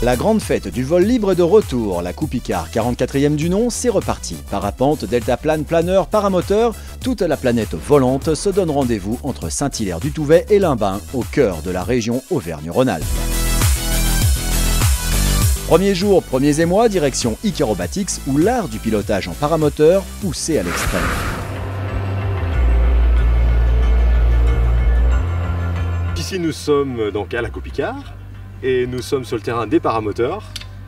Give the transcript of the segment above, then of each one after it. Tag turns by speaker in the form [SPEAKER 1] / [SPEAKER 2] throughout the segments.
[SPEAKER 1] La grande fête du vol libre est de retour. La Coupe Icare, 44e du nom, c'est reparti. Parapente, deltaplane, planeur, paramoteur, toute la planète volante se donne rendez-vous entre Saint-Hilaire-du-Touvet et Limbin, au cœur de la région Auvergne-Rhône-Alpes. Premier jour, premiers émois, direction Icarobatics, où l'art du pilotage en paramoteur poussé à l'extrême.
[SPEAKER 2] Ici nous sommes donc à la Coupe Icare et nous sommes sur le terrain des paramoteurs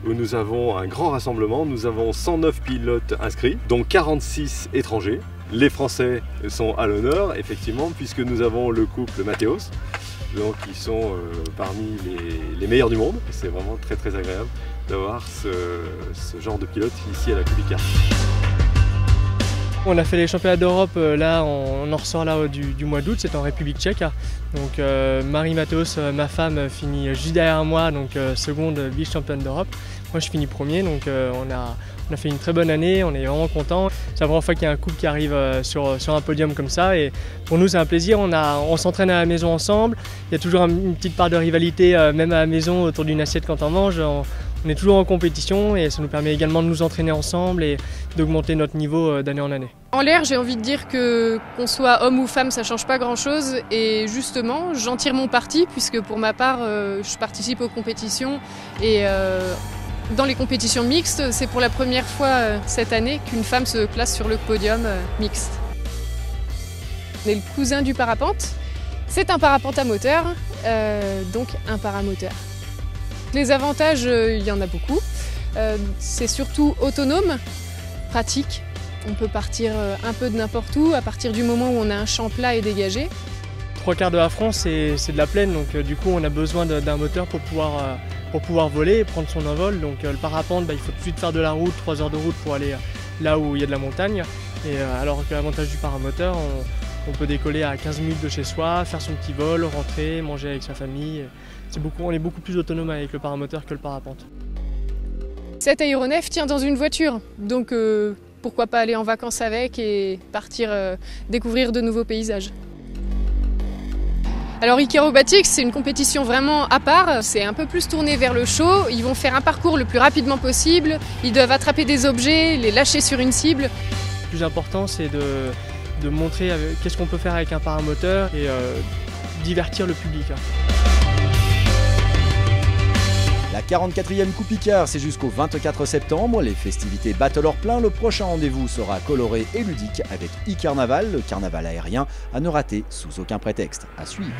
[SPEAKER 2] où nous avons un grand rassemblement. Nous avons 109 pilotes inscrits, dont 46 étrangers. Les Français sont à l'honneur, effectivement, puisque nous avons le couple Mathéos, donc ils sont parmi les meilleurs du monde. C'est vraiment très agréable d'avoir ce genre de pilote ici à la Coupe Icare.
[SPEAKER 3] On a fait les championnats d'Europe, là on en ressort là du mois d'août, c'est en République tchèque. Donc Marie Matos, ma femme, finit juste derrière moi, donc seconde vice-championne d'Europe. Moi je finis premier, donc on a fait une très bonne année, on est vraiment contents. C'est la première fois qu'il y a un couple qui arrive sur un podium comme ça et pour nous c'est un plaisir, on s'entraîne à la maison ensemble. Il y a toujours une petite part de rivalité, même à la maison autour d'une assiette quand on mange. On est toujours en compétition et ça nous permet également de nous entraîner ensemble et d'augmenter notre niveau d'année en année.
[SPEAKER 4] En l'air, j'ai envie de dire qu'on soit homme ou femme, ça ne change pas grand-chose et justement, j'en tire mon parti puisque pour ma part, je participe aux compétitions et dans les compétitions mixtes, c'est pour la première fois cette année qu'une femme se place sur le podium mixte. On est le cousin du parapente, c'est un parapente à moteur, donc un paramoteur. Les avantages, il y en a beaucoup. C'est surtout autonome, pratique. On peut partir un peu de n'importe où à partir du moment où on a un champ plat et dégagé. 3/4 de la France, c'est de la plaine, donc du coup on a besoin d'un moteur pour pouvoir voler et prendre son envol. Donc le parapente, il faut tout de suite faire de la route, 3 heures de route pour aller là où il y a de la montagne. Et alors que l'avantage du paramoteur, on peut décoller à 15 minutes de chez soi, faire son petit vol, rentrer, manger avec sa famille. On est beaucoup plus autonome avec le paramoteur que le parapente. Cet aéronef tient dans une voiture, donc pourquoi pas aller en vacances avec et partir découvrir de nouveaux paysages. Alors Icarobatics, c'est une compétition vraiment à part, c'est un peu plus tourné vers le show. Ils vont faire un parcours le plus rapidement possible, ils doivent attraper des objets, les lâcher sur une cible. Le plus important, c'est de montrer qu'est-ce qu'on peut faire avec un paramoteur et divertir le public.
[SPEAKER 1] La 44e Coupe Icare, c'est jusqu'au 24 septembre. Les festivités battent leur plein. Le prochain rendez-vous sera coloré et ludique avec e-carnaval, le carnaval aérien, à ne rater sous aucun prétexte. À suivre.